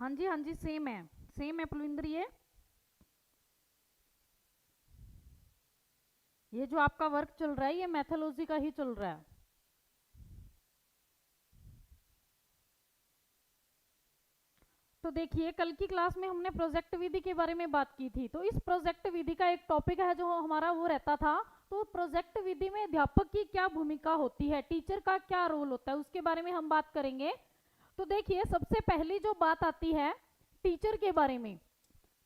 हाँ जी सेम है पुलिंदर। ये जो आपका वर्क चल रहा है ये मैथोलॉजी का ही चल रहा है। तो देखिए कल की क्लास में हमने प्रोजेक्ट विधि के बारे में बात की थी, तो इस प्रोजेक्ट विधि का एक टॉपिक है जो हमारा वो रहता था। तो प्रोजेक्ट विधि में अध्यापक की क्या भूमिका होती है, टीचर का क्या रोल होता है, उसके बारे में हम बात करेंगे। तो देखिए सबसे पहली जो बात आती है टीचर के बारे में।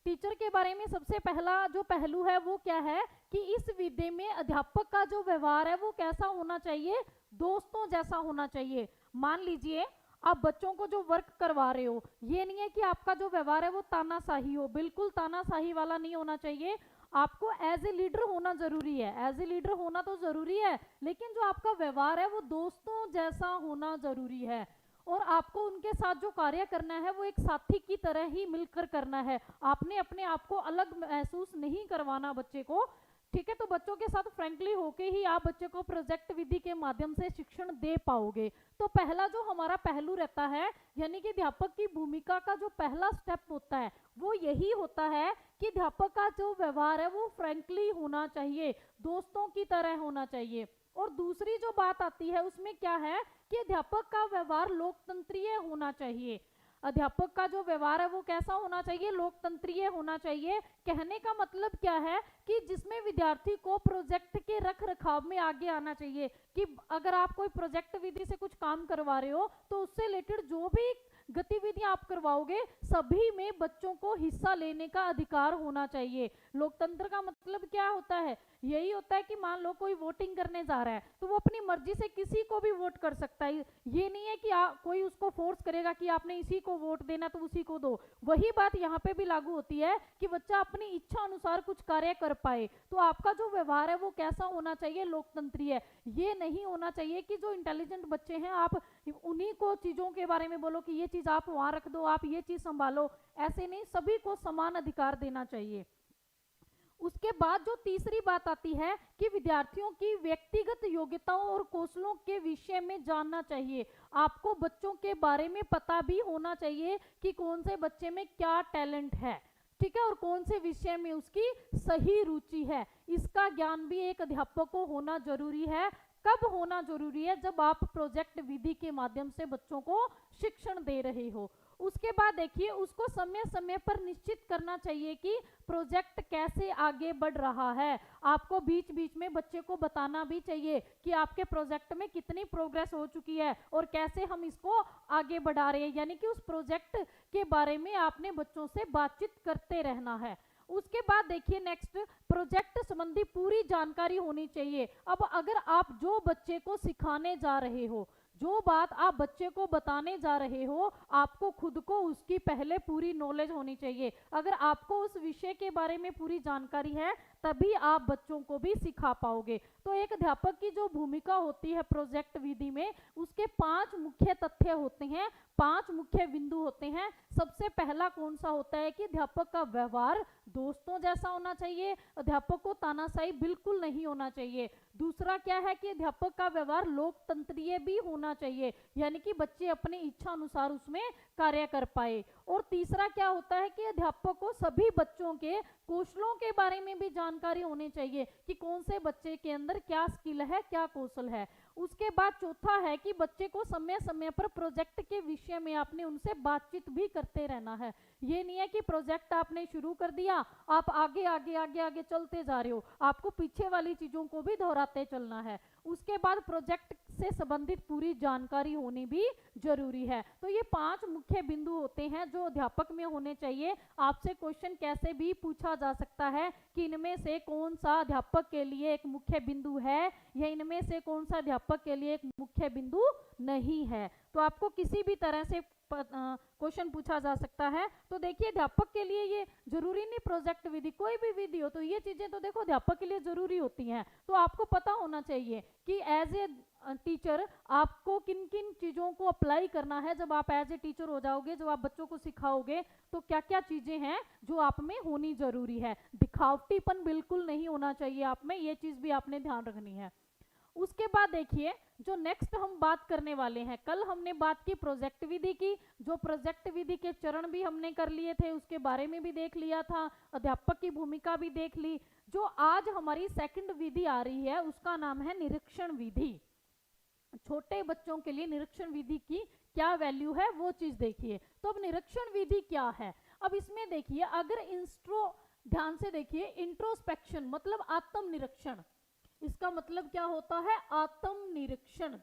टीचर के बारे में सबसे पहला जो पहलू है वो क्या है कि इस विधि में अध्यापक का जो व्यवहार है वो कैसा होना चाहिए, दोस्तों जैसा होना चाहिए। मान लीजिए आप बच्चों को जो वर्क करवा रहे हो, ये नहीं है कि आपका जो व्यवहार है वो तानाशाही हो, बिल्कुल तानाशाही वाला नहीं होना चाहिए। आपको एज ए लीडर होना जरूरी है, एज ए लीडर होना तो जरूरी है, लेकिन जो आपका व्यवहार है वो दोस्तों जैसा होना जरूरी है। और आपको उनके साथ जो कार्य करना है वो एक साथी की तरह ही मिलकर करना है। आपने अपने आप को अलग महसूस नहीं करवाना बच्चे को। ठीक है, तो बच्चों के साथ फ्रेंकली होके ही आप बच्चे को प्रोजेक्ट विधि के माध्यम से शिक्षण दे पाओगे। तो पहला जो हमारा पहलू रहता है, यानी कि अध्यापक की भूमिका का जो पहला स्टेप होता है वो यही होता है कि अध्यापक का जो व्यवहार है वो फ्रेंकली होना चाहिए, दोस्तों की तरह होना चाहिए। और दूसरी जो बात आती है उसमें क्या है कि अध्यापक का व्यवहार लोकतंत्रीय होना चाहिए। अध्यापक का जो व्यवहार है वो कैसा होना चाहिए, लोकतंत्रीय होना चाहिए। कहने का मतलब क्या है कि जिसमें विद्यार्थी को प्रोजेक्ट के रख रखाव में आगे आना चाहिए। कि अगर आप कोई प्रोजेक्ट विधि से कुछ काम करवा रहे हो तो उससे रिलेटेड जो भी गतिविधियां आप करवाओगे सभी में बच्चों को हिस्सा लेने का अधिकार होना चाहिए। लोकतंत्र का मतलब क्या होता है, यही होता है कि मान लो कोई वोटिंग करने जा रहा है तो वो अपनी मर्जी से किसी को भी वोट कर सकता है। ये नहीं है कि कोई उसको फोर्स करेगा कि आपने इसी को वोट देना तो उसी को दो। वही बात यहाँ पे भी लागू होती है कि बच्चा अपनी इच्छा अनुसार कुछ कार्य कर पाए। तो आपका जो व्यवहार है वो कैसा होना चाहिए, लोकतंत्रीय। ये नहीं होना चाहिए कि जो इंटेलिजेंट बच्चे हैं आप उन्हीं को चीजों के बारे में बोलो कि ये चीज आप वहां रख दो, आप ये चीज संभालो। ऐसे नहीं, सभी को समान अधिकार देना चाहिए। उसके बाद जो तीसरी बात आती है कि विद्यार्थियों की व्यक्तिगत योग्यताओं और कौशलों के विषय में जानना चाहिए। आपको बच्चों के बारे में पता भी होना चाहिए कि कौन से बच्चे में क्या टैलेंट है, ठीक है, और कौन से विषय में उसकी सही रुचि है। इसका ज्ञान भी एक अध्यापक को होना जरूरी है। कब होना जरूरी है, जब आप प्रोजेक्ट विधि के माध्यम से बच्चों को शिक्षण दे रहे हो। उसके बाद देखिए उसको समय समय पर निश्चित करना चाहिए कि प्रोजेक्ट कैसे आगे बढ़ रहा है। आपको बीच बीच में बच्चे को बताना भी चाहिए कि आपके प्रोजेक्ट में कितनी प्रोग्रेस हो चुकी है और कैसे हम इसको आगे बढ़ा रहे हैं, यानी कि उस प्रोजेक्ट के बारे में आपने बच्चों से बातचीत करते रहना है। उसके बाद देखिए नेक्स्ट, प्रोजेक्ट संबंधी पूरी जानकारी होनी चाहिए। अब अगर आप जो बच्चे को सिखाने जा रहे हो, जो बात आप बच्चे को बताने जा रहे हो, आपको खुद को उसकी पहले पूरी नॉलेज होनी चाहिए। अगर आपको उस विषय के बारे में पूरी जानकारी है तभी आप बच्चों को भी सिखा पाओगे। तो एक अध्यापक की जो भूमिका होती है प्रोजेक्ट विधि में, उसके 5 मुख्य तथ्य होते हैं, 5 मुख्य बिंदु होते हैं। सबसे पहला कौन सा होता है कि अध्यापक का व्यवहार दोस्तों जैसा होना चाहिए, अध्यापक को तानाशाही बिल्कुल नहीं होना चाहिए। दूसरा क्या है कि अध्यापक का व्यवहार लोकतंत्रीय भी होना चाहिए, यानी कि बच्चे अपनी इच्छा अनुसार उसमें कार्य कर पाए। और तीसरा क्या होता है कि अध्यापक को सभी बच्चों के कौशलों के बारे में भी जानकारी होनी चाहिए कि कौन से बच्चे के अंदर क्या स्किल है, क्या कौशल है। उसके बाद चौथा है कि बच्चे को समय समय पर प्रोजेक्ट के विषय में आपने उनसे बातचीत भी करते रहना है। ये नहीं है कि प्रोजेक्ट आपने शुरू कर दिया, आप आगे आगे आगे आगे चलते जा रहे हो, आपको पीछे वाली चीजों को भी दोहराते चलना है। उसके बाद प्रोजेक्ट से संबंधित पूरी जानकारी होनी भी जरूरी है। तो ये 5 मुख्य बिंदु होते हैं जो अध्यापक में होने चाहिए। आपसे क्वेश्चन कैसे भी पूछा जा सकता है कि इनमें से कौन सा अध्यापक के लिए एक मुख्य बिंदु है या इनमें से कौन सा अध्यापक के लिए एक मुख्य बिंदु नहीं है। तो आपको किसी भी तरह से क्वेश्चन पूछा जा सकता है। तो देखिए अध्यापक के लिए ये जरूरी नहीं, प्रोजेक्ट विधि कोई भी विधि हो, तो ये चीजें तो देखो अध्यापक के लिए जरूरी होती हैं। तो आपको पता होना चाहिए कि एज ए टीचर आपको किन किन चीजों को अप्लाई करना है। जब आप एज ए टीचर हो जाओगे, जब आप बच्चों को सिखाओगे, तो क्या क्या चीजें हैं जो आप में होनी जरूरी है। दिखावटीपन बिल्कुल नहीं होना चाहिए आप में, ये चीज भी आपने ध्यान रखनी है। उसके बाद देखिए जो नेक्स्ट हम बात करने वाले हैं, कल हमने बात की प्रोजेक्ट विधि की, जो प्रोजेक्ट विधि के चरण भी हमने कर लिए थे, उसके बारे में भी देख लिया था, अध्यापक की भूमिका भी देख ली। जो आज हमारी सेकंड विधि आ रही है उसका नाम है निरीक्षण विधि। छोटे बच्चों के लिए निरीक्षण विधि की क्या वैल्यू है वो चीज देखिए। तो अब निरीक्षण विधि क्या है, अब इसमें देखिए अगर ध्यान से देखिए, इंट्रोस्पेक्शन मतलब आत्मनिरीक्षण, इसका मतलब क्या होता है, आत्मनिरीक्षण।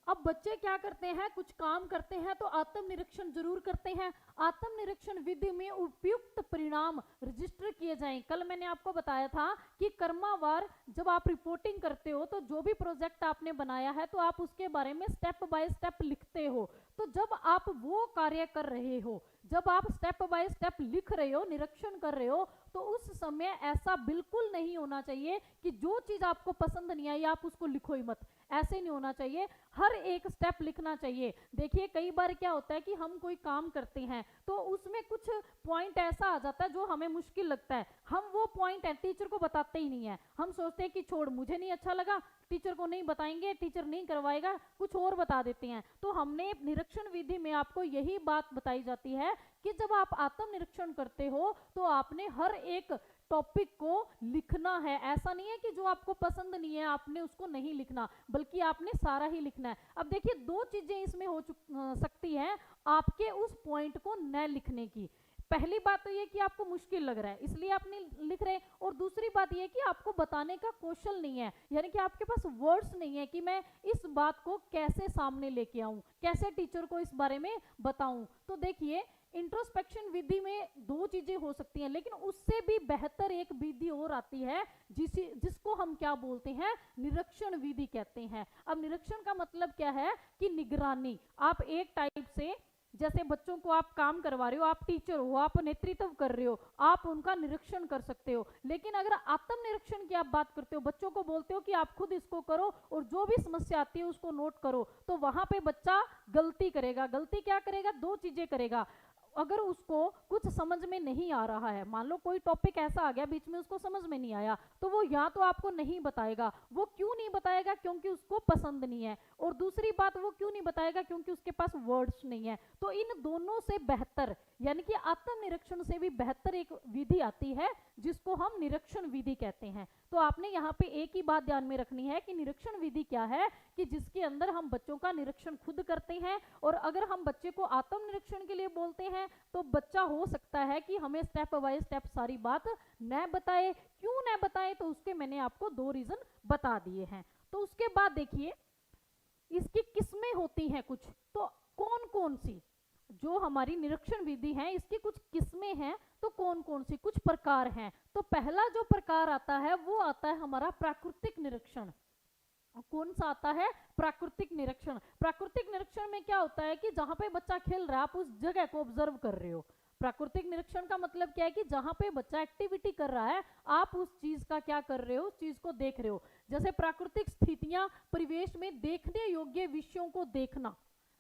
अब बच्चे क्या करते हैं, कुछ काम करते हैं तो आत्मनिरीक्षण जरूर करते हैं। आत्मनिरीक्षण विधि में उपयुक्त परिणाम रजिस्टर किए जाएं। कल मैंने आपको बताया था कि कर्मावार जब आप रिपोर्टिंग करते हो तो जो भी प्रोजेक्ट आपने बनाया है तो आप उसके बारे में स्टेप बाय स्टेप लिखते हो। तो जब आप वो कार्य कर रहे हो, जब आप स्टेप बाय स्टेप लिख रहे हो, निरीक्षण कर रहे हो, तो उस समय ऐसा बिल्कुल नहीं होना चाहिए कि जो चीज आपको पसंद नहीं आई आप उसको लिखो ही मत, ऐसे नहीं होना चाहिए। हर एक स्टेप लिखना चाहिए। देखिए कई बार क्या होता है कि हम कोई काम करते हैं तो उसमें कुछ पॉइंट ऐसा आ जाता है जो हमें मुश्किल लगता है, हम वो पॉइंट टीचर को बताते ही नहीं है। हम सोचते हैं कि छोड़, मुझे नहीं अच्छा लगा, टीचर को नहीं बताएंगे, टीचर नहीं करवाएगा, कुछ और बता देते हैं। तो हमने निरीक्षण विधि में आपको यही बात बताई जाती है कि जब आप आत्मनिरीक्षण करते हो तो आपने हर एक टॉपिक को लिखना है। ऐसा नहीं है कि जो आपको पसंद नहीं है आपने उसको नहीं लिखना, बल्कि आपने सारा ही लिखना है। अब देखिए दो चीजें इसमें हो सकती हैं आपके उस पॉइंट को न लिखने की। पहली बात तो ये कि आपको मुश्किल लग रहा है इसलिए आप नहीं लिख रहे, और दूसरी बात ये कि आपको बताने का कौशल नहीं है, यानी कि आपके पास वर्ड्स नहीं है कि मैं इस बात को कैसे सामने लेके आऊं, कैसे टीचर को इस बारे में बताऊं। तो देखिए इंट्रोस्पेक्शन विधि में दो चीजें हो सकती हैं, लेकिन उससे भी बेहतर एक विधि और आती है जिसको हम क्या बोलते हैं, निरीक्षण विधि कहते हैं। अब निरीक्षण का मतलब क्या है कि निगरानी। आप एक टाइप से, जैसे बच्चों को आप काम करवा रहे हो, आप टीचर हो, आप नेतृत्व कर रहे हो, आप उनका निरीक्षण कर सकते हो। लेकिन अगर आत्मनिरीक्षण की आप बात करते हो, बच्चों को बोलते हो कि आप खुद इसको करो और जो भी समस्या आती है उसको नोट करो, तो वहां पे बच्चा गलती करेगा। गलती क्या करेगा, दो चीजें करेगा। अगर उसको कुछ समझ में नहीं आ रहा है, मान लो कोई टॉपिक ऐसा आ गया बीच में उसको समझ में नहीं आया, तो वो या तो आपको नहीं बताएगा। वो क्यों नहीं बताएगा, क्योंकि उसको पसंद नहीं है, और दूसरी बात वो क्यों नहीं बताएगा, क्योंकि उसके पास वर्ड्स नहीं है। तो इन दोनों से बेहतर, यानी कि आत्मनिरीक्षण से भी बेहतर एक विधि आती है जिसको हम निरीक्षण विधि कहते हैं। तो आपने यहाँ पे एक ही बात ध्यान में रखनी है कि निरीक्षण विधि क्या है, कि जिसके अंदर हम बच्चों का निरीक्षण खुद करते हैं। और अगर हम बच्चे को आत्मनिरीक्षण के लिए बोलते हैं तो बच्चा हो सकता है कि हमें स्टेप बाय स्टेप सारी बात न बताए। क्यों न बताए, तो उसके मैंने आपको दो रीजन बता दिए हैं। तो उसके बाद देखिए इसकी किस्में होती हैं कुछ, तो कौन कौन सी, जो हमारी निरीक्षण विधि है इसकी कुछ किस्में हैं, तो कौन कौन सी, कुछ प्रकार हैं। तो पहला जो प्रकार आता है वो आता है हमारा प्राकृतिक निरीक्षण। कौन सा आता है, प्राकृतिक निरीक्षण। प्राकृतिक निरीक्षण में क्या होता है कि जहां पे बच्चा खेल रहा है आप उस जगह को ऑब्जर्व कर रहे हो। प्राकृतिक निरीक्षण का मतलब क्या है कि जहां पे बच्चा एक्टिविटी कर रहा है आप उस चीज का क्या कर रहे हो, उस चीज को देख रहे हो। जैसे प्राकृतिक स्थितियां, परिवेश में देखने योग्य विषयों को देखना,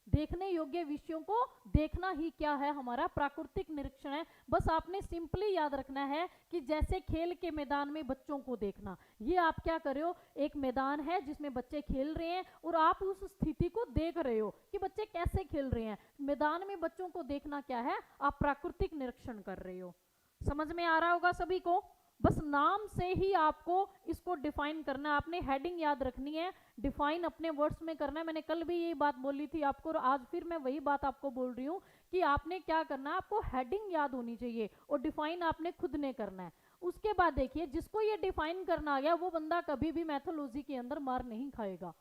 देखने योग्य विषयों को देखना ही क्या है, हमारा प्राकृतिक निरीक्षण है। बस आपने सिंपली याद रखना है कि जैसे खेल के मैदान में बच्चों को देखना, ये आप क्या कर रहे हो, एक मैदान है जिसमें बच्चे खेल रहे हैं और आप उस स्थिति को देख रहे हो कि बच्चे कैसे खेल रहे हैं। मैदान में बच्चों को देखना क्या है, आप प्राकृतिक निरीक्षण कर रहे हो। समझ में आ रहा होगा सभी को। बस नाम से ही आपको इसको डिफाइन करना है, आपने हेडिंग याद रखनी है, डिफाइन अपने वर्ड्स में करना है। मैंने कल भी यही बात बोली थी आपको और आज फिर मैं वही बात आपको बोल रही हूँ कि आपने क्या करना है, आपको हेडिंग याद होनी चाहिए और डिफाइन आपने खुद ने करना है। उसके बाद देखिए जिसको ये डिफाइन करना आ गया वो बंदा कभी भी मैथोलॉजी के अंदर मार नहीं खाएगा।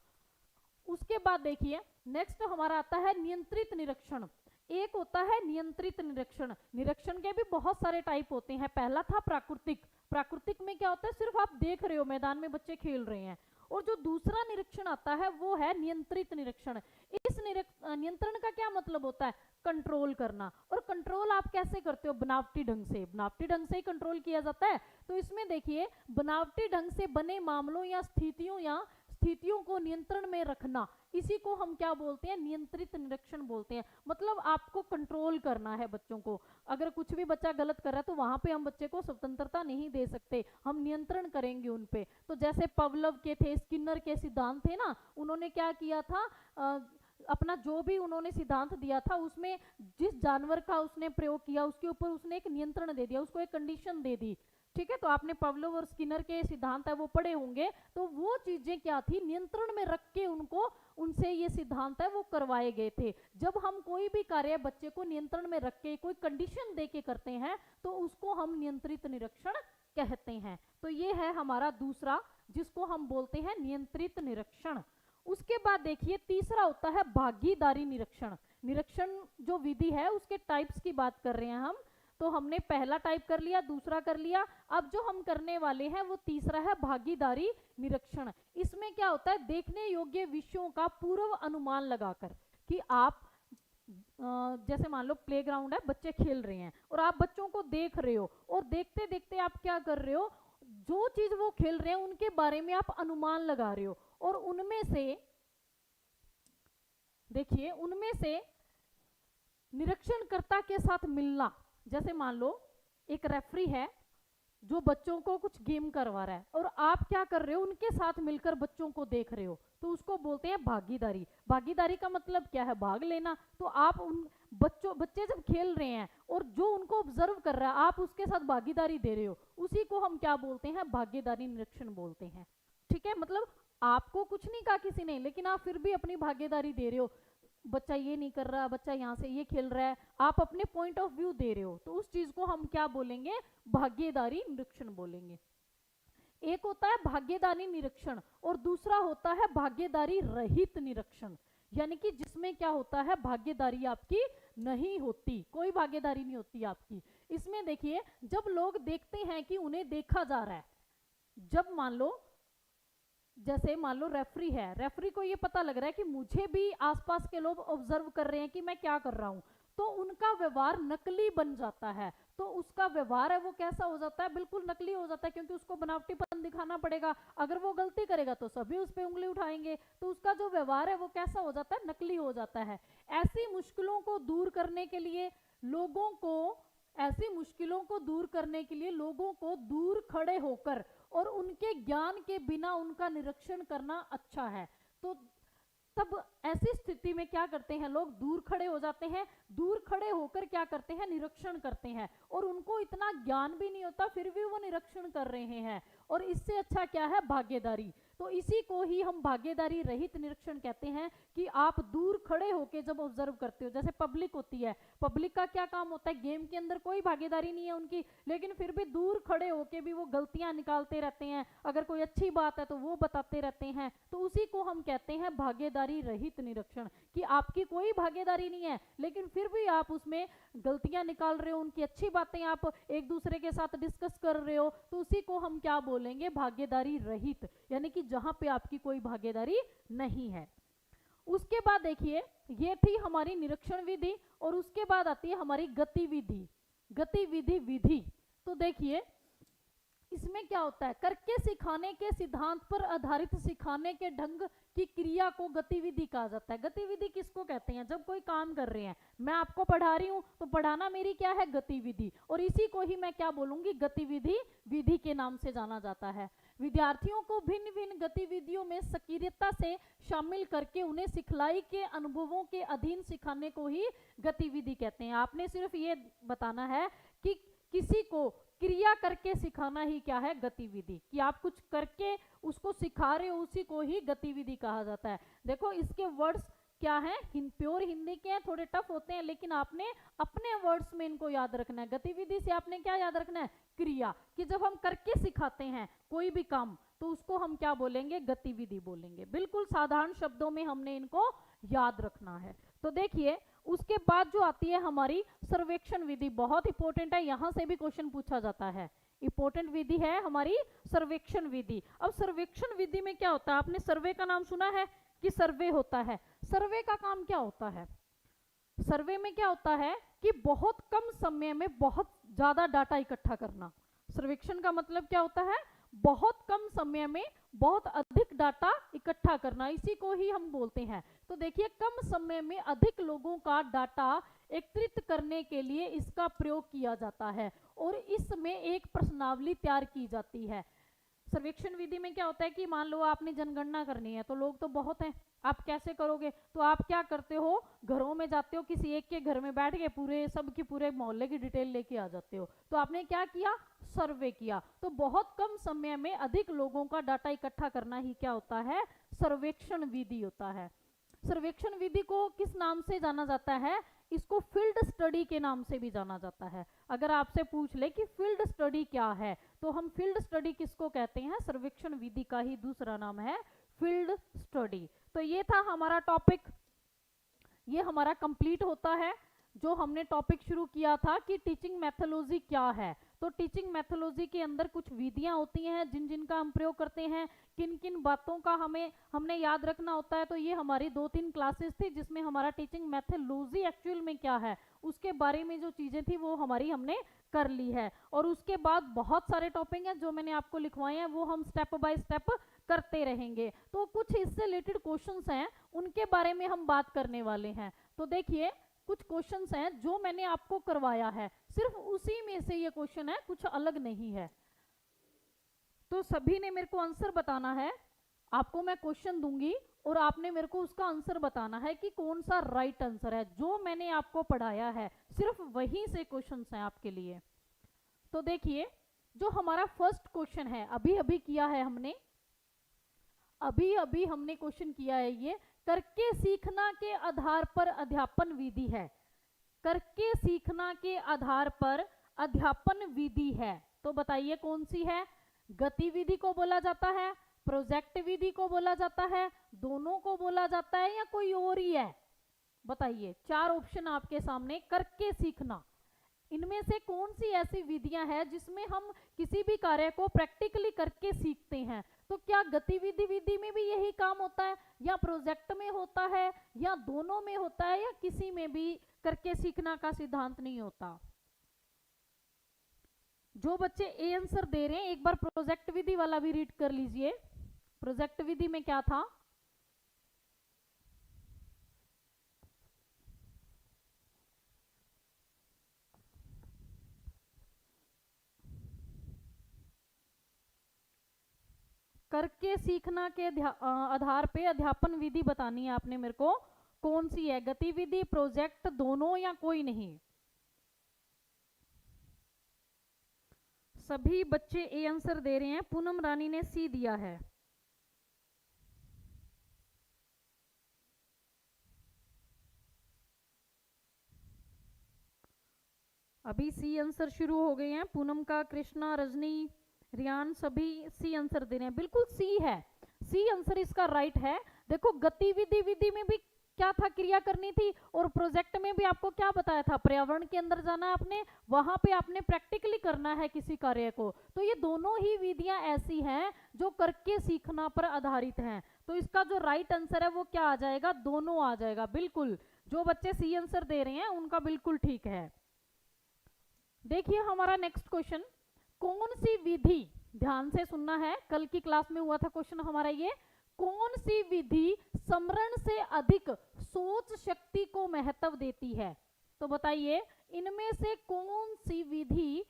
उसके बाद देखिए नेक्स्ट हमारा आता है नियंत्रित निरीक्षण। एक होता है नियंत्रित निरीक्षण। निरीक्षण के भी बहुत सारे टाइप होते हैं। पहला था प्राकृतिक। प्राकृतिक में क्या होता है, सिर्फ आप देख रहे हो मैदान में बच्चे खेल रहे हैं। और जो दूसरा निरीक्षण आता है वो है नियंत्रित निरीक्षण। इस नियंत्रण का क्या मतलब होता है, कंट्रोल करना। और कंट्रोल आप कैसे करते हो, बनावटी ढंग से, बनावटी ढंग से ही कंट्रोल किया जाता है। तो इसमें देखिए बनावटी ढंग से बने मामलों या स्थितियों को नियंत्रण में रखना, इसी को हम क्या बोलते हैं, नियंत्रित निरीक्षण बोलते हैं। मतलब आपको कंट्रोल करना है बच्चों को। अगर कुछ भी बच्चा गलत कर रहा है तो वहां पे हम बच्चे को स्वतंत्रता नहीं दे सकते, हम नियंत्रण करेंगे उन पे। तो जैसे पवलव के थे, स्किनर के सिद्धांत थे ना, उन्होंने क्या किया था, अपना जो भी उन्होंने सिद्धांत दिया था उसमें जिस जानवर का उसने प्रयोग किया उसके ऊपर उसने एक नियंत्रण दे दिया, उसको एक कंडीशन दे दी। ठीक है, तो आपने पवलोव और स्किनर के सिद्धांत है वो पढ़े होंगे। तो वो चीजें क्या थी, नियंत्रण में रख के उनको, उनसे ये सिद्धांत है वो करवाए गए थे। जब हम कोई भी कार्य बच्चे को नियंत्रण में रख के कोई कंडीशन दे के करते हैं तो उसको हम नियंत्रित निरीक्षण कहते हैं। तो ये है हमारा दूसरा, जिसको हम बोलते हैं नियंत्रित निरीक्षण। उसके बाद देखिए तीसरा होता है भागीदारी निरीक्षण। निरीक्षण जो विधि है उसके टाइप्स की बात कर रहे हैं हम। तो हमने पहला टाइप कर लिया, दूसरा कर लिया, अब जो हम करने वाले हैं वो तीसरा है भागीदारी निरीक्षण। इसमें क्या होता है, देखने योग्य विषयों का पूर्व अनुमान लगाकर, कि आप जैसे मान लो प्लेग्राउंड है, बच्चे खेल रहे हैं और आप बच्चों को देख रहे हो, और देखते देखते आप क्या कर रहे हो, जो चीज वो खेल रहे हैं उनके बारे में आप अनुमान लगा रहे हो, और उनमें से देखिए, उनमें से निरीक्षणकर्ता के साथ मिलना। जैसे मान लो एक रेफरी है जो बच्चों को कुछ गेम करवा रहा है और आप क्या कर रहे हो, उनके साथ मिलकर बच्चों को देख रहे हो, तो उसको बोलते हैं भागीदारी। भागीदारी का मतलब क्या है, भाग लेना। तो आप उन बच्चे जब खेल रहे हैं और जो उनको ऑब्जर्व कर रहा है आप उसके साथ भागीदारी दे रहे हो, उसी को हम क्या बोलते हैं, भागीदारी निरीक्षण बोलते हैं। ठीक है, मतलब आपको कुछ नहीं कहा किसी ने, लेकिन आप फिर भी अपनी भागीदारी दे रहे हो। बच्चा ये नहीं कर रहा, बच्चा यहाँ से ये खेल रहा है, आप अपने पॉइंट ऑफ व्यू दे रहे हो, तो उस चीज को हम क्या बोलेंगे, भागीदारी निरीक्षण बोलेंगे। एक होता है भागीदारी निरीक्षण और दूसरा होता है भागीदारी रहित निरीक्षण, यानी कि जिसमें क्या होता है, भागीदारी आपकी नहीं होती, कोई भागीदारी नहीं होती आपकी। इसमें देखिए, जब लोग देखते हैं कि उन्हें देखा जा रहा है, जब मान लो जैसे मान लो रेफरी है, रेफरी को ये पता लग रहा है कि मुझे भी आसपास के लोग ऑब्जर्व कर रहे हैं कि मैं क्या कर रहा हूं, तो उनका व्यवहार नकली बन जाता है। तो उसका व्यवहार है वो कैसा हो जाता है, बिल्कुल नकली हो जाता है, क्योंकि उसको बनावटीपन दिखाना पड़ेगा। अगर वो गलती करेगा तो सभी उस पर उंगली उठाएंगे, तो उसका जो व्यवहार है वो कैसा हो जाता है, नकली हो जाता है। ऐसी मुश्किलों को दूर करने के लिए लोगों को दूर खड़े होकर और उनके ज्ञान के बिना उनका निरीक्षण करना अच्छा है। तो तब ऐसी स्थिति में क्या करते हैं लोग, दूर खड़े हो जाते हैं, दूर खड़े होकर क्या करते हैं, निरीक्षण करते हैं, और उनको इतना ज्ञान भी नहीं होता फिर भी वो निरीक्षण कर रहे हैं, और इससे अच्छा क्या है, भागीदारी। तो इसी को ही हम भागीदारी रहित निरीक्षण कहते हैं, कि आप दूर खड़े होकर जब ऑब्जर्व करते हो। जैसे पब्लिक होती है, पब्लिक का क्या काम होता है, गेम के अंदर कोई भागीदारी नहीं है उनकी, लेकिन फिर भी दूर खड़े होकर भी वो गलतियां निकालते रहते हैं, अगर कोई अच्छी बात है तो वो बताते रहते हैं। तो उसी को हम कहते हैं भागीदारी रहित निरीक्षण, कि आपकी कोई भागीदारी नहीं है लेकिन फिर भी आप उसमें गलतियां निकाल रहे हो, उनकी अच्छी बातें आप एक दूसरे के साथ डिस्कस कर रहे हो, तो उसी को हम क्या बोलेंगे, भागीदारी रहित, यानी कि जहां पे आपकी कोई भागीदारी नहीं है। उसके बाद देखिए, ये थी हमारी निरीक्षण विधि, और उसके बाद आती है हमारी गतिविधि विधि। तो देखिए इसमें क्या होता है, करके सिखाने के सिद्धांत पर आधारित सिखाने के ढंग की क्रिया को गतिविधि कहा जाता है। गतिविधि किसको कहते हैं, जब कोई काम कर रहे हैं, मैं आपको पढ़ा रही हूं तो पढ़ाना मेरी क्या है, गतिविधि, और इसी को ही मैं क्या बोलूंगी, गतिविधि विधि के नाम से जाना जाता है। विद्यार्थियों को भिन्न भिन्न गतिविधियों में सक्रियता से शामिल करके उन्हें सिखलाई के अनुभवों के अधीन सिखाने को ही गतिविधि कहते हैं। आपने सिर्फ ये बताना है कि किसी को क्रिया करके सिखाना ही क्या है, गतिविधि, कि आप कुछ करके उसको सिखा रहे हो, उसी को ही गतिविधि कहा जाता है। देखो इसके वर्ड्स क्या है, प्योर हिंदी के हैं, थोड़े टफ होते हैं, लेकिन आपने अपने वर्ड्स में इनको याद रखना है। गतिविधि से आपने क्या याद रखना है, क्रिया, कि जब हम करके सिखाते हैं कोई भी काम तो उसको हम क्या बोलेंगे, गतिविधि बोलेंगे। बिल्कुल साधारण शब्दों में हमने इनको याद रखना है। तो देखिए उसके बाद जो आती है हमारी सर्वेक्षण विधि, बहुत इंपॉर्टेंट है, यहां से भी क्वेश्चन पूछा जाता है। इंपॉर्टेंट विधि है हमारी सर्वेक्षण विधि। अब सर्वेक्षण विधि में क्या होता है, आपने सर्वे का नाम सुना है कि सर्वे होता है। सर्वे का काम क्या होता है, सर्वे में क्या होता है कि बहुत कम समय में बहुत ज्यादा डाटा इकट्ठा करना। सर्वेक्षण का मतलब क्या होता है, बहुत कम समय में बहुत अधिक डाटा इकट्ठा करना, इसी को ही हम बोलते हैं। तो देखिए, कम समय में अधिक लोगों का डाटा एकत्रित करने के लिए इसका प्रयोग किया जाता है और इसमें एक प्रश्नावली तैयार की जाती है। सर्वेक्षण विधि में क्या होता है कि मान लो आपने जनगणना करनी है, तो लोग तो बहुत हैं, आप कैसे करोगे? तो आप क्या करते हो, घरों में जाते हो, किसी एक के घर में बैठ के पूरे सबकी पूरे मोहल्ले की डिटेल लेके आ जाते हो। तो आपने क्या किया, सर्वे किया। तो बहुत कम समय में अधिक लोगों का डाटा इकट्ठा करना ही क्या होता है, सर्वेक्षण विधि होता है। सर्वेक्षण विधि को किस नाम से जाना जाता है? इसको फील्ड स्टडी के नाम से भी जाना जाता है। अगर आपसे पूछ ले कि फील्ड स्टडी क्या है, तो हम फील्ड स्टडी किसको कहते हैं? सर्वेक्षण विधि का ही दूसरा नाम है फील्ड स्टडी। तो ये था हमारा टॉपिक, ये हमारा कंप्लीट होता है। जो हमने टॉपिक शुरू किया था कि टीचिंग मैथोलॉजी क्या है, तो टीचिंग मैथोलॉजी के अंदर कुछ विधियां होती हैं जिन जिनका हम प्रयोग करते हैं, किन किन बातों का हमने याद रखना होता है। तो ये हमारी 2-3 क्लासेस थी जिसमें हमारा टीचिंग मैथोलॉजी एक्चुअल में क्या है उसके बारे में जो चीजें थी वो हमारी हमने कर ली है। और उसके बाद बहुत सारे टॉपिक हैं जो मैंने आपको लिखवाए हैं, वो हम स्टेप बाय स्टेप करते रहेंगे। तो कुछ इससे रिलेटेड क्वेश्चंस हैं, उनके बारे में हम बात करने वाले हैं। तो देखिए, कुछ क्वेश्चंस हैं जो मैंने आपको करवाया है, सिर्फ उसी में से ये क्वेश्चन है, कुछ अलग नहीं है। तो सभी ने मेरे को आंसर बताना है। आपको मैं क्वेश्चन दूंगी और आपने मेरे को उसका आंसर बताना है कि कौन सा राइट आंसर है। जो मैंने आपको पढ़ाया है सिर्फ वहीं से क्वेश्चंस हैं आपके लिए। तो देखिए, जो हमारा फर्स्ट क्वेश्चन है, अभी अभी किया है हमने, अभी अभी हमने क्वेश्चन किया है, ये करके सीखना के आधार पर अध्यापन विधि है। करके सीखना के आधार पर अध्यापन विधि है। तो बताइए कौन सी है? गतिविधि को बोला जाता है, प्रोजेक्ट विधि को बोला जाता है, दोनों को बोला जाता है, या कोई और ही है? बताइए, 4 ऑप्शन आपके सामने। करके सीखना, इनमें से कौन सी ऐसी विधियां हैं जिसमें हम किसी भी कार्य को प्रैक्टिकली करके सीखते हैं? तो क्या गतिविधि विधि में भी यही काम होता है, या प्रोजेक्ट में होता है, या दोनों में होता है, या किसी में भी करके सीखना का सिद्धांत नहीं होता? जो बच्चे ए आंसर दे रहे हैं, एक बार प्रोजेक्ट विधि वाला भी रीड कर लीजिए। प्रोजेक्ट विधि में क्या था? करके सीखना के आधार पे अध्यापन विधि बतानी है आपने मेरे को, कौन सी है? गतिविधि, प्रोजेक्ट, दोनों, या कोई नहीं? सभी बच्चे ए आंसर दे रहे हैं। पूनम रानी ने सी दिया है। अभी सी आंसर शुरू हो गए हैं। पूनम का, कृष्णा, रजनी, रियान, सभी सी आंसर दे रहे हैं। बिल्कुल सी है, सी आंसर इसका राइट है। देखो, गतिविधि विधि में भी क्या था, क्रिया करनी थी, और प्रोजेक्ट में भी आपको क्या बताया था, पर्यावरण के अंदर जाना है आपने, वहां पे आपने प्रैक्टिकली करना है किसी कार्य को। तो ये दोनों ही विधियां ऐसी हैं जो करके सीखना पर आधारित हैं। तो इसका जो राइट आंसर है वो क्या आ जाएगा? दोनों आ जाएगा। बिल्कुल, जो बच्चे सी आंसर दे रहे हैं उनका बिल्कुल ठीक है। देखिए हमारा नेक्स्ट क्वेश्चन, कौन सी विधि, ध्यान से सुनना है, कल की क्लास में हुआ था क्वेश्चन हमारा ये, कौन सी विधि स्मरण से अधिक सोच शक्ति को महत्व देती है? तो बताइए, इनमें से कौन सी विधि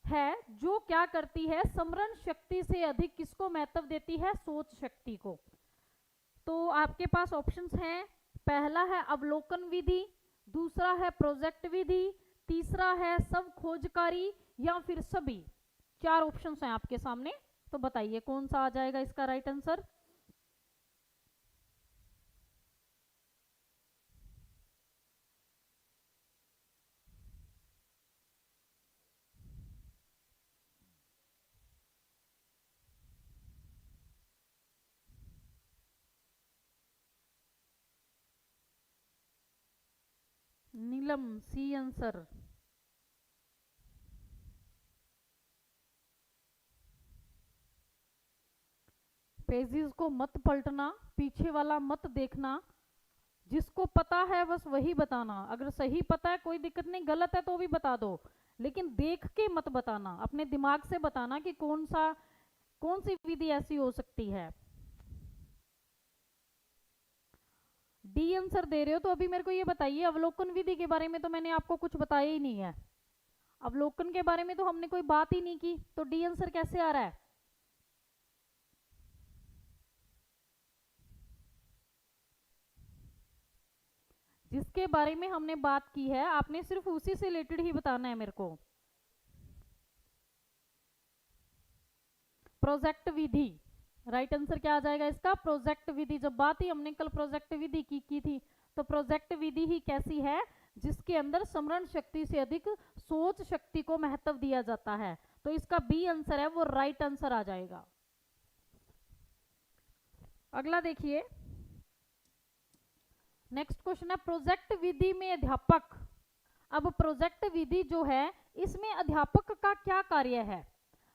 है जो क्या करती है, स्मरण शक्ति से अधिक किसको महत्व देती है? सोच शक्ति को। तो आपके पास ऑप्शंस हैं, पहला है अवलोकन विधि, दूसरा है प्रोजेक्ट विधि, तीसरा है सब खोजकारी, या फिर सभी। 4 ऑप्शंस हैं आपके सामने। तो बताइए कौन सा आ जाएगा इसका राइट आंसर? नीलम, सी आंसर। पेजेस को मत पलटना, पीछे वाला मत देखना, जिसको पता है बस वही बताना। अगर सही पता है कोई दिक्कत नहीं, गलत है तो भी बता दो, लेकिन देख के मत बताना, अपने दिमाग से बताना कि कौन सा कौन सी विधि ऐसी हो सकती है? डी आंसर दे रहे हो तो अभी मेरे को ये बताइए, अवलोकन विधि के बारे में तो मैंने आपको कुछ बताया ही नहीं है। अवलोकन के बारे में तो हमने कोई बात ही नहीं की, तो डी आंसर कैसे आ रहा है? जिसके बारे में हमने बात की है आपने सिर्फ उसी से रिलेटेड ही बताना है मेरे को। प्रोजेक्ट विधि, राइट आंसर क्या आ जाएगा इसका? प्रोजेक्ट विधि। जब बात ही हमने कल प्रोजेक्ट विधि की थी, तो प्रोजेक्ट विधि ही कैसी है? जिसके अंदर स्मरण शक्ति से अधिक सोच शक्ति को महत्व दिया जाता है। तो इसका बी आंसर है वो राइट आंसर आ जाएगा। अगला देखिए, नेक्स्ट क्वेश्चन है प्रोजेक्ट विधि में अध्यापक। अब प्रोजेक्ट विधि जो है इसमें अध्यापक का क्या कार्य है?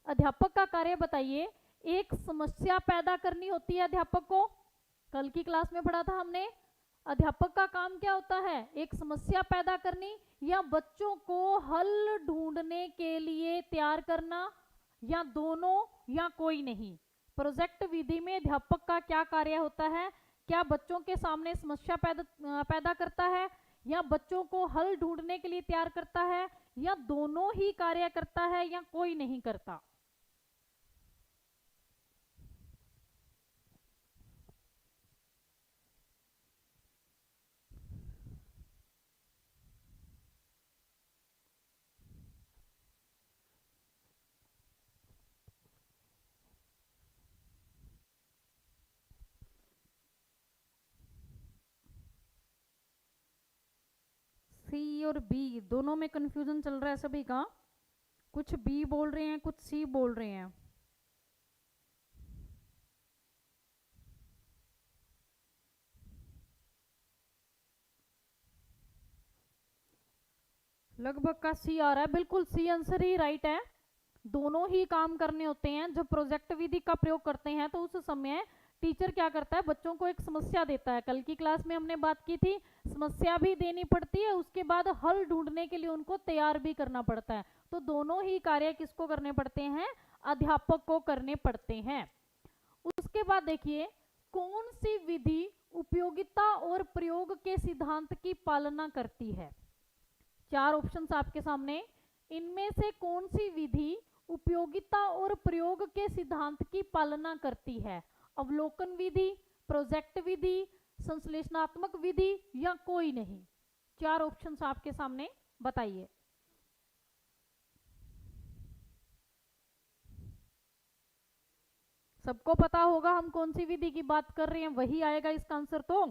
अध्यापक का कार्य बताइए। एक समस्या पैदा करनी होती है अध्यापक को, कल की क्लास में पढ़ा था हमने। अध्यापक का काम क्या होता है? एक समस्या पैदा करनी, या बच्चों को हल ढूंढने के लिए तैयार करना, या दोनों, या कोई नहीं। प्रोजेक्ट विधि में अध्यापक का क्या कार्य होता है? क्या बच्चों के सामने समस्या पैदा करता है, या बच्चों को हल ढूंढने के लिए तैयार करता है, या दोनों ही कार्य करता है, या कोई नहीं करता? सी और बी दोनों में कंफ्यूजन चल रहा है सभी का। कुछ बी बोल रहे हैं, कुछ सी बोल रहे हैं। लगभग का सी आ रहा है, बिल्कुल सी आंसर ही राइट है। दोनों ही काम करने होते हैं। जब प्रोजेक्ट विधि का प्रयोग करते हैं तो उस समय टीचर क्या करता है? बच्चों को एक समस्या देता है। कल की क्लास में हमने बात की थी, समस्या भी देनी पड़ती है, उसके बाद हल ढूंढने के लिए उनको तैयार भी करना पड़ता है। तो दोनों ही कार्य किसको करने पड़ते हैं? अध्यापक को करने पड़ते हैं। उसके बाद देखिए, कौन सी विधि उपयोगिता और प्रयोग के सिद्धांत की पालना करती है? चार ऑप्शंस आपके सामने। इनमें से कौन सी विधि उपयोगिता और प्रयोग के सिद्धांत की पालना करती है? अवलोकन विधि, प्रोजेक्ट विधि, संश्लेषणात्मक विधि, या कोई नहीं? चार ऑप्शंस आपके सामने, बताइए। सबको पता होगा हम कौन सी विधि की बात कर रहे हैं, वही आएगा इसका आंसर। तो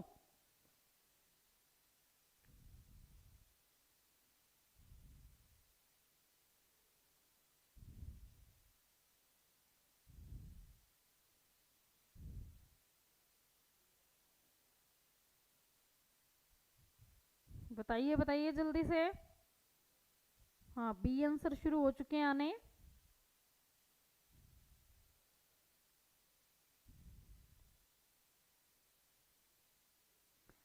बताइए बताइए जल्दी से। हाँ, बी आंसर शुरू हो चुके हैं आने।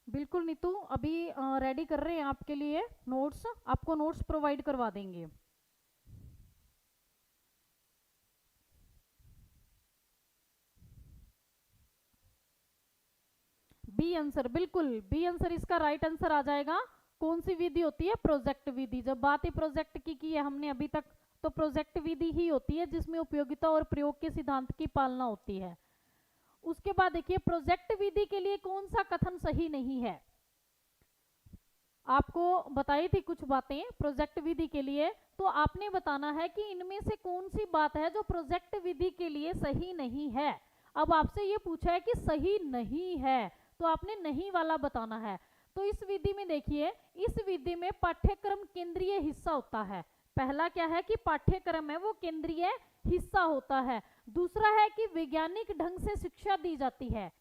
बिल्कुल नीतू, अभी रेडी कर रहे हैं आपके लिए नोट्स, आपको नोट्स प्रोवाइड करवा देंगे। बी आंसर, बिल्कुल बी आंसर इसका राइट आंसर आ जाएगा। कौन सी विधि होती है? प्रोजेक्ट विधि। जब बात ही प्रोजेक्ट की है हमने अभी तक, तो प्रोजेक्ट विधि ही होती है जिसमें उपयोगिता और प्रयोग के सिद्धांत की पालना होती है। उसके बाद देखिए, प्रोजेक्ट विधि के लिए कौन सा कथन सही नहीं है? आपको बताई थी कुछ बातें प्रोजेक्ट विधि के लिए, तो आपने बताना है कि इनमें से कौन सी बात है जो प्रोजेक्ट विधि के लिए सही नहीं है। अब आपसे ये पूछा है कि सही नहीं है, तो आपने नहीं वाला बताना है। तो इस विधि में देखिए, इस विधि में पाठ्यक्रम केंद्रीय हिस्सा होता है। पहला क्या है कि पाठ्यक्रम है वो केंद्रीय हिस्सा होता है। दूसरा है कि वैज्ञानिक ढंग से शिक्षा दी जाती है।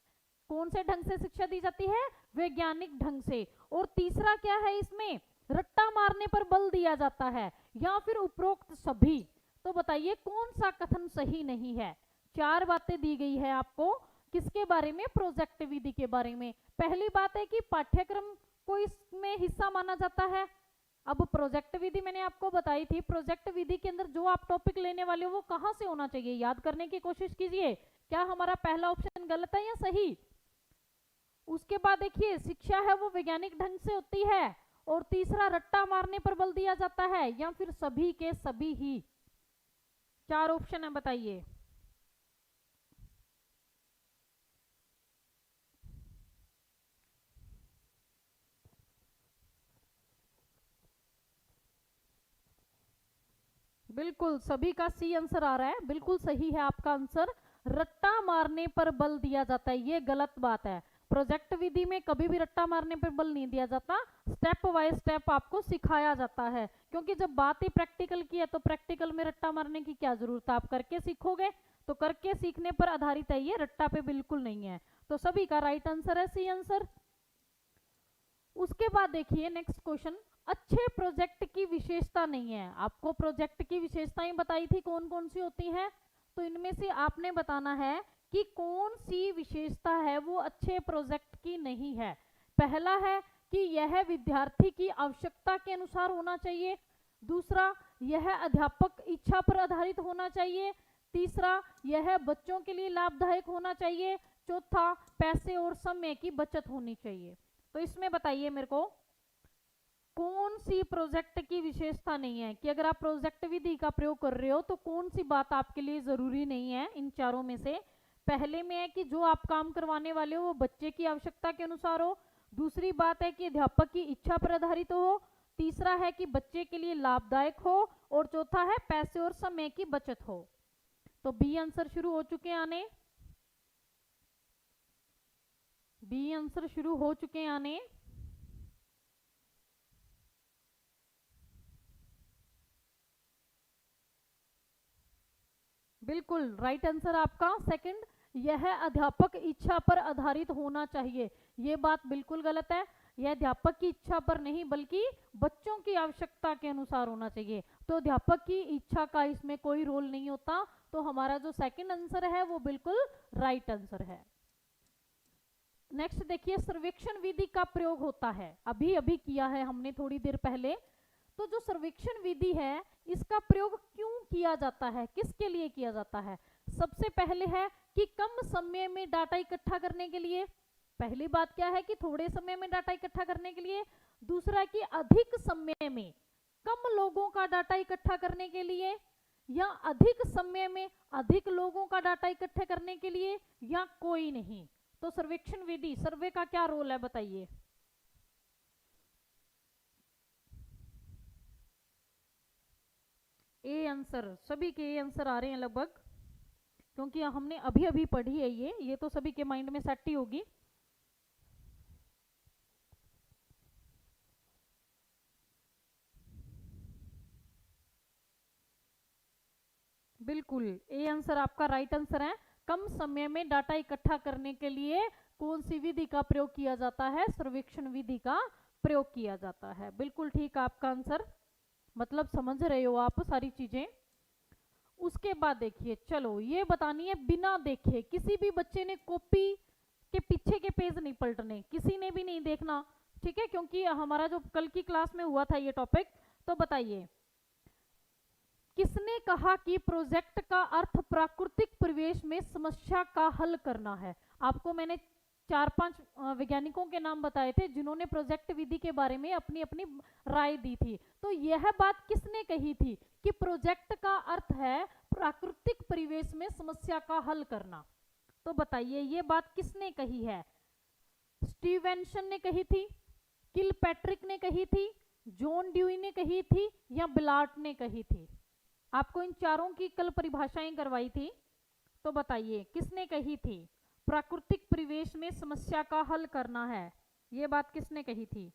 कौन से ढंग से शिक्षा दी जाती है? वैज्ञानिक ढंग से। और तीसरा क्या है इसमें? रट्टा मारने पर बल दिया जाता है, या फिर उपरोक्त सभी। तो बताइए कौन सा कथन सही नहीं है? चार बातें दी गई है आपको, किसके बारे में? प्रोजेक्ट विधि के बारे में। पहली बात है कि पाठ्यक्रम को इसमें हिस्सा माना जाता है। अब प्रोजेक्ट विधि मैंने आपको बताई थी, प्रोजेक्ट विधि के अंदर जो आप टॉपिक लेने वाले हो वो कहाँ से होना चाहिए, याद करने की कोशिश कीजिए। क्या हमारा पहला ऑप्शन गलत है या सही? उसके बाद देखिए, शिक्षा है वो वैज्ञानिक ढंग से होती है, और तीसरा रट्टा मारने पर बल दिया जाता है, या फिर सभी के सभी ही। 4 ऑप्शन है, बताइए। बिल्कुल सभी का सी आंसर आ रहा है, बिल्कुल सही है आपका आंसर। रट्टा मारने पर बल दिया जाता है, ये गलत बात है। प्रोजेक्ट विधि में कभी भी रट्टा मारने पर बल नहीं दिया जाता, स्टेप बाय स्टेप आपको सिखाया जाता है, क्योंकि जब बात ही प्रैक्टिकल की है तो प्रैक्टिकल में रट्टा मारने की क्या जरूरत है, आप करके सीखोगे। तो करके सीखने पर आधारित है ये, रट्टा पे बिल्कुल नहीं है। तो सभी का राइट आंसर है सी आंसर। उसके बाद देखिए नेक्स्ट क्वेश्चन, अच्छे प्रोजेक्ट की विशेषता नहीं है। आपको प्रोजेक्ट की विशेषताएं बताई थी कौन कौन सी होती हैं, तो इनमें से आपने बताना है कि कौन सी विशेषता है वो अच्छे प्रोजेक्ट की नहीं है। पहला है कि यह विद्यार्थी की आवश्यकता के अनुसार होना चाहिए। दूसरा, यह अध्यापक इच्छा पर आधारित होना चाहिए। तीसरा, यह बच्चों के लिए लाभदायक होना चाहिए। चौथा, पैसे और समय की बचत होनी चाहिए। तो इसमें बताइए मेरे को कौन सी प्रोजेक्ट की विशेषता नहीं है, कि अगर आप प्रोजेक्ट विधि का प्रयोग कर रहे हो तो कौन सी बात आपके लिए जरूरी नहीं है इन चारों में से। पहले में है कि जो आप काम करवाने वाले हो वो बच्चे की आवश्यकता के अनुसार हो। दूसरी बात है कि अध्यापक की इच्छा पर आधारित हो। तीसरा है कि बच्चे के लिए लाभदायक हो, और चौथा है पैसे और समय की बचत हो। तो बी आंसर शुरू हो चुके हैं आने, बी आंसर शुरू हो चुके हैं आने। बिल्कुल राइट आंसर आपका सेकंड, यह अध्यापक इच्छा पर आधारित होना चाहिए। ये बात बिल्कुल गलत है, यह अध्यापक की इच्छा पर नहीं बल्कि बच्चों की आवश्यकता के अनुसार होना चाहिए। तो अध्यापक की इच्छा का इसमें कोई रोल नहीं होता। तो हमारा जो सेकंड आंसर है वो बिल्कुल राइट आंसर है। नेक्स्ट देखिए, सर्वेक्षण विधि का प्रयोग होता है, अभी अभी किया है हमने थोड़ी देर पहले। तो जो सर्वेक्षण विधि है इसका प्रयोग क्यों किया जाता है, किसके लिए किया जाता है? सबसे पहले है कि कम समय में डाटा इकट्ठा करने के लिए। पहली बात क्या है कि थोड़े समय में डाटा इकट्ठा करने के लिए। दूसरा कि अधिक समय में कम लोगों का डाटा इकट्ठा करने के लिए, या अधिक समय में अधिक लोगों का डाटा इकट्ठा करने के लिए, या कोई नहीं। तो सर्वेक्षण विधि, सर्वे का क्या रोल है बताइए। ए आंसर, सभी के ए आंसर आ रहे हैं लगभग, क्योंकि हमने अभी अभी पढ़ी है ये तो सभी के माइंड में सेट ही होगी। बिल्कुल ए आंसर आपका राइट आंसर है। कम समय में डाटा इकट्ठा करने के लिए कौन सी विधि का प्रयोग किया जाता है? सर्वेक्षण विधि का प्रयोग किया जाता है। बिल्कुल ठीक आपका आंसर, मतलब समझ रहे हो आप सारी चीजें। उसके बाद देखिए, चलो ये बतानी है, बिना देखे किसी भी बच्चे ने कॉपी के पीछे के पेज नहीं पलटने, किसी ने भी नहीं देखना, ठीक है, क्योंकि हमारा जो कल की क्लास में हुआ था ये टॉपिक। तो बताइए किसने कहा कि प्रोजेक्ट का अर्थ प्राकृतिक परिवेश में समस्या का हल करना है? आपको मैंने 4-5 वैज्ञानिकों के नाम बताए थे जिन्होंने प्रोजेक्ट विधि के बारे में अपनी अपनी राय दी थी। तो यह बात किसने कही थी कि प्रोजेक्ट का अर्थ है प्राकृतिक परिवेश में समस्या का हल करना? तो बताइए ये बात किसने कही है? स्टीवेंसन ने कही थी, किलपैट्रिक ने कही थी, जॉन ड्यूई ने कही थी, या बिलार्ट ने कही थी? आपको इन चारों की कल परिभाषाएं करवाई थी, तो बताइए किसने कही थी प्राकृतिक परिवेश में समस्या का हल करना है? ये बात किसने कही थी?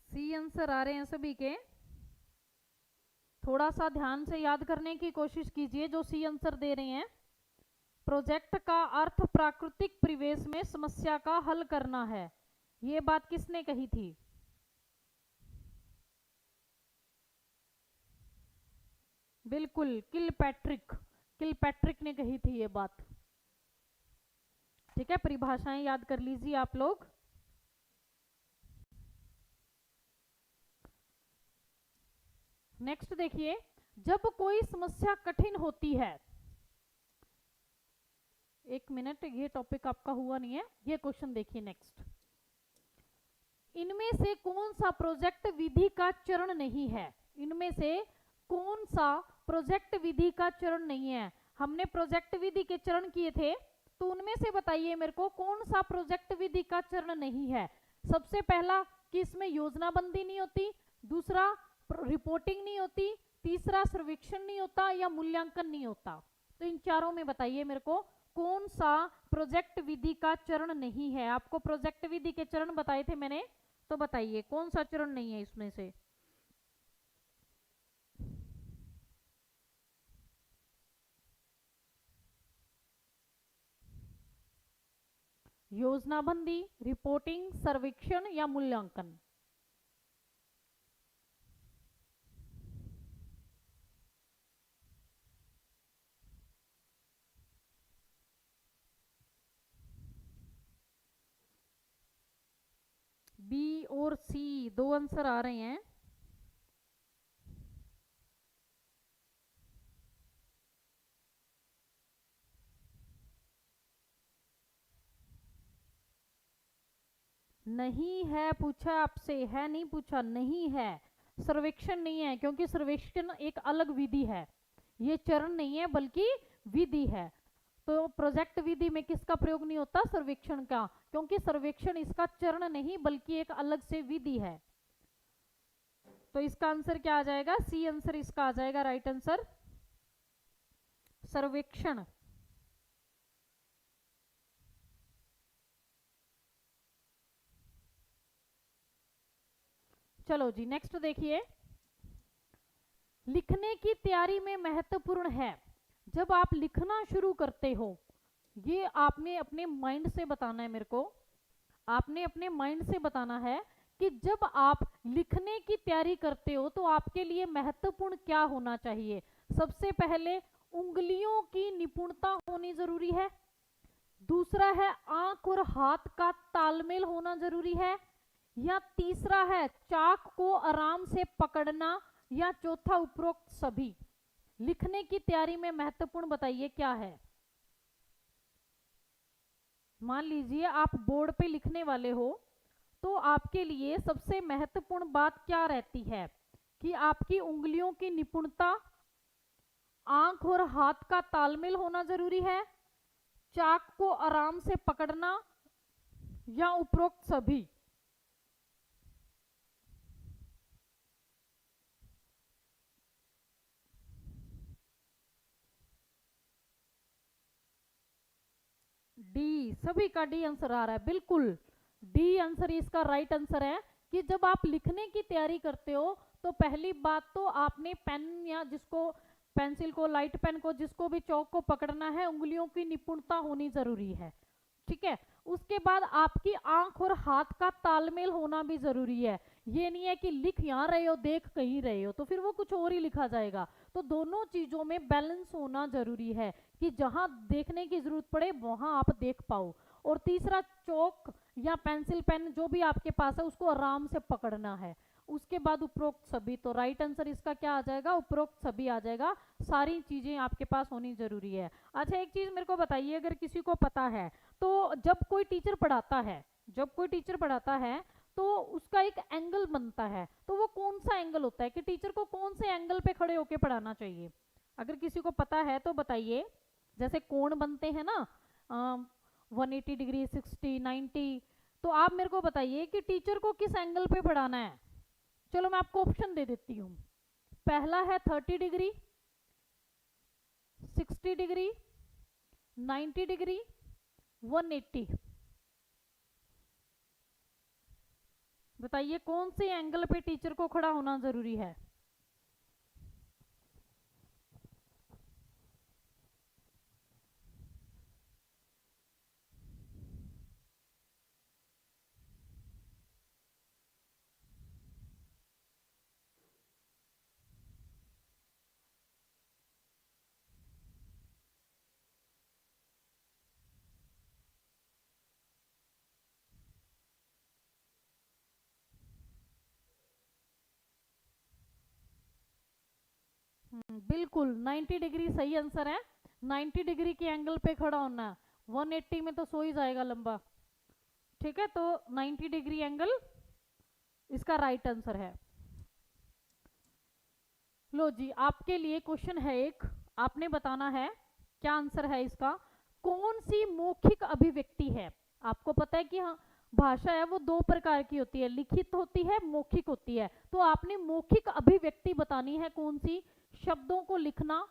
सी आंसर आ रहे हैं सभी के, थोड़ा सा ध्यान से याद करने की कोशिश कीजिए जो सी आंसर दे रहे हैं। प्रोजेक्ट का अर्थ प्राकृतिक परिवेश में समस्या का हल करना है, ये बात किसने कही थी? बिल्कुल, किलपैट्रिक ने कही थी ये बात। ठीक है, परिभाषाएं याद कर लीजिए आप लोग। नेक्स्ट देखिए, जब कोई समस्या कठिन होती है, एक मिनट, ये टॉपिक आपका हुआ नहीं है, ये क्वेश्चन देखिए नेक्स्ट। इनमें से कौन सा प्रोजेक्ट विधि का चरण नहीं है? इनमें से कौन सा प्रोजेक्ट विधि का चरण नहीं है? हमने प्रोजेक्ट विधि के चरण किए थे, तो उनमें से बताइए मेरे को कौन सा प्रोजेक्ट विधि का चरण नहीं है। सबसे पहला कि इसमें योजनाबंदी नहीं होती, दूसरा रिपोर्टिंग नहीं होती, तीसरा सर्वेक्षण नहीं होता, या मूल्यांकन नहीं होता। तो इन चारों में बताइए मेरे को कौन सा प्रोजेक्ट विधि का चरण नहीं है। आपको प्रोजेक्ट विधि के चरण बताए थे मैंने, तो बताइए कौन सा चरण नहीं है इसमें से। योजनाबंदी, रिपोर्टिंग, सर्वेक्षण या मूल्यांकन? बी और सी दो आंसर आ रहे हैं। नहीं है पूछा आपसे, है नहीं पूछा, नहीं है। सर्वेक्षण नहीं है, क्योंकि सर्वेक्षण एक अलग विधि है, ये चरण नहीं है बल्कि विधि है। तो प्रोजेक्ट विधि में किसका प्रयोग नहीं होता? सर्वेक्षण का, क्योंकि सर्वेक्षण इसका चरण नहीं बल्कि एक अलग से विधि है। तो इसका आंसर क्या आ जाएगा? सी आंसर इसका आ जाएगा, राइट आंसर सर्वेक्षण। चलो जी नेक्स्ट देखिए, लिखने की तैयारी में महत्वपूर्ण है। जब आप लिखना शुरू करते हो, ये आपने अपने माइंड से बताना है मेरे को, आपने अपने माइंड से बताना है कि जब आप लिखने की तैयारी करते हो तो आपके लिए महत्वपूर्ण क्या होना चाहिए। सबसे पहले उंगलियों की निपुणता होनी जरूरी है, दूसरा है आंख और हाथ का तालमेल होना जरूरी है, या तीसरा है चाक को आराम से पकड़ना, या चौथा उपरोक्त सभी। लिखने की तैयारी में महत्वपूर्ण बताइए क्या है। मान लीजिए आप बोर्ड पे लिखने वाले हो, तो आपके लिए सबसे महत्वपूर्ण बात क्या रहती है कि आपकी उंगलियों की निपुणता, आंख और हाथ का तालमेल होना जरूरी है, चाक को आराम से पकड़ना, या उपरोक्त सभी। डी, सभी का डी आंसर आ रहा है, बिल्कुल डी आंसर इसका राइट आंसर है। कि जब आप लिखने की तैयारी करते हो तो पहली बात तो आपने पेन, या जिसको पेंसिल को, लाइट पेन को, जिसको भी चौक को पकड़ना है, उंगलियों की निपुणता होनी जरूरी है। ठीक है, उसके बाद आपकी आंख और हाथ का तालमेल होना भी जरूरी है। ये नहीं है कि लिख यहाँ रहे हो देख कहीं रहे हो, तो फिर वो कुछ और ही लिखा जाएगा। तो दोनों चीजों में बैलेंस होना जरूरी है कि जहां देखने की जरूरत पड़े वहां आप देख पाओ। और तीसरा, चौक या पेंसिल पेन जो भी आपके पास है उसको आराम से पकड़ना है। उसके बाद उपरोक्त सभी, तो राइट आंसर इसका क्या आ जाएगा? उपरोक्त सभी आ जाएगा। सारी चीजें आपके पास होनी जरूरी है। अच्छा एक चीज मेरे को बताइए, अगर किसी को पता है, तो जब कोई टीचर पढ़ाता है, जब कोई टीचर पढ़ाता है तो उसका एक एंगल बनता है, तो वो कौन सा एंगल होता है कि टीचर को कौन से एंगल पे खड़े होके पढ़ाना चाहिए? अगर किसी को पता है तो बताइए। जैसे कोण बनते हैं ना, 180 डिग्री, 60, 90, तो आप मेरे को बताइए कि टीचर को किस एंगल पे पढ़ाना है। चलो मैं आपको ऑप्शन दे देती हूँ। पहला है 30 डिग्री, 60 डिग्री, 90 डिग्री, 180। बताइए कौन से एंगल पे टीचर को खड़ा होना जरूरी है। बिल्कुल 90 डिग्री सही आंसर है। 90 डिग्री के एंगल पे खड़ा होना है, 180 में तो सो ही जाएगा लंबा। ठीक है, तो 90 डिग्री एंगल इसका राइट आंसर है। लो जी, आपके लिए क्वेश्चन है एक, आपने बताना है क्या आंसर है इसका। कौन सी मौखिक अभिव्यक्ति है, आपको पता है कि हाँ भाषा है वो दो प्रकार की होती है, लिखित होती है, मौखिक होती है। तो आपने मौखिक अभिव्यक्ति बतानी है कौन सी। शब्दों को लिखना,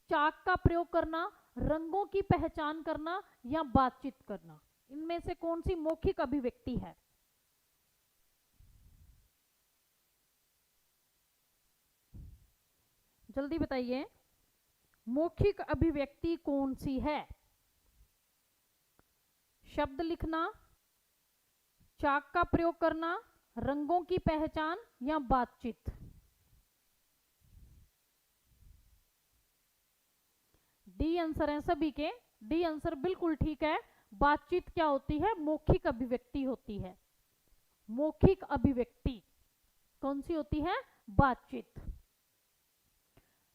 चाक का प्रयोग करना, रंगों की पहचान करना या बातचीत करना, इनमें से कौन सी मौखिक अभिव्यक्ति है। जल्दी बताइए, मौखिक अभिव्यक्ति कौन सी है। शब्द लिखना, चाक का प्रयोग करना, रंगों की पहचान या बातचीत। डी आंसर है सभी के, डी आंसर बिल्कुल ठीक है। बातचीत क्या होती है, मौखिक अभिव्यक्ति होती है। मौखिक अभिव्यक्ति कौन सी होती है, बातचीत।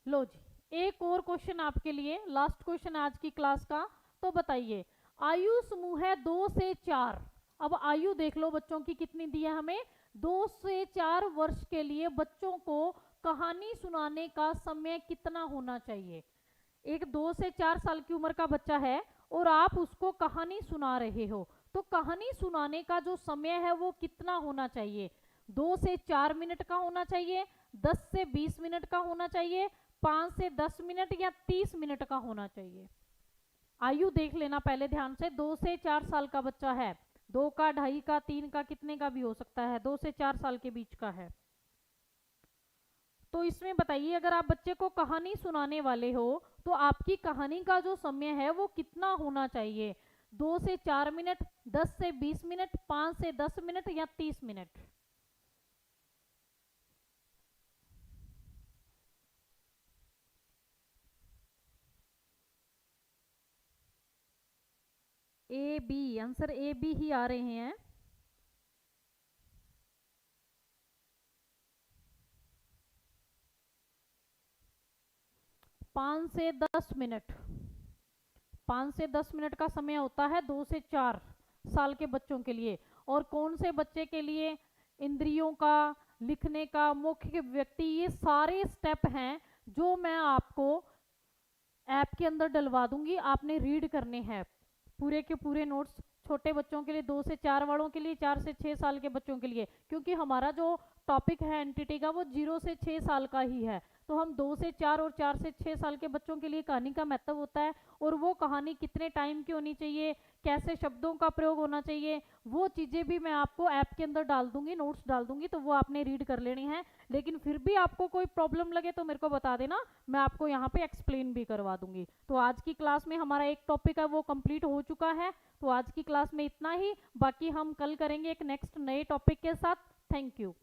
लो जी, एक और क्वेश्चन आपके लिए, लास्ट क्वेश्चन आज की क्लास का। तो बताइए, आयु समूह है 2 से 4। अब आयु देख लो बच्चों की कितनी दी है हमें, 2 से 4 वर्ष के लिए बच्चों को कहानी सुनाने का समय कितना होना चाहिए। एक 2 से 4 साल की उम्र का बच्चा है और आप उसको कहानी सुना रहे हो, तो कहानी सुनाने का जो समय है वो कितना होना चाहिए। 2 से 4 मिनट का होना चाहिए, 10 से 20 मिनट का होना चाहिए, 5 से 10 मिनट या 30 मिनट का होना चाहिए। आयु देख लेना पहले ध्यान से, 2 से 4 साल का बच्चा है, 2 का, 2.5 का, 3 का, कितने का भी हो सकता है, 2 से 4 साल के बीच का है। तो इसमें बताइए, अगर आप बच्चे को कहानी सुनाने वाले हो तो आपकी कहानी का जो समय है वो कितना होना चाहिए। 2 से 4 मिनट, 10 से 20 मिनट, 5 से 10 मिनट या 30 minute. A B, answer A B ही आ रहे हैं। 5 से 10 मिनट, 5 से 10 मिनट का समय होता है 2 से 4 साल के बच्चों के लिए। और कौन से बच्चे के लिए, इंद्रियों का, लिखने का, मौखिक व्यक्ति, ये सारे स्टेप हैं जो मैं आपको ऐप के अंदर डलवा दूंगी, आपने रीड करने हैं पूरे के पूरे नोट्स। छोटे बच्चों के लिए, 2 से 4 वालों के लिए, 4 से 6 साल के बच्चों के लिए, क्योंकि हमारा जो टॉपिक है एनटीटी का वो 0 से 6 साल का ही है। तो हम 2 से 4 और 4 से 6 साल के बच्चों के लिए कहानी का महत्व होता है, और वो कहानी कितने टाइम की होनी चाहिए, कैसे शब्दों का प्रयोग होना चाहिए, वो चीज़ें भी मैं आपको ऐप के अंदर डाल दूंगी, नोट्स डाल दूंगी, तो वो आपने रीड कर लेनी है। लेकिन फिर भी आपको कोई प्रॉब्लम लगे तो मेरे को बता देना, मैं आपको यहाँ पे एक्सप्लेन भी करवा दूंगी। तो आज की क्लास में हमारा एक टॉपिक है वो कंप्लीट हो चुका है। तो आज की क्लास में इतना ही, बाकी हम कल करेंगे एक नेक्स्ट नए टॉपिक के साथ। Thank you.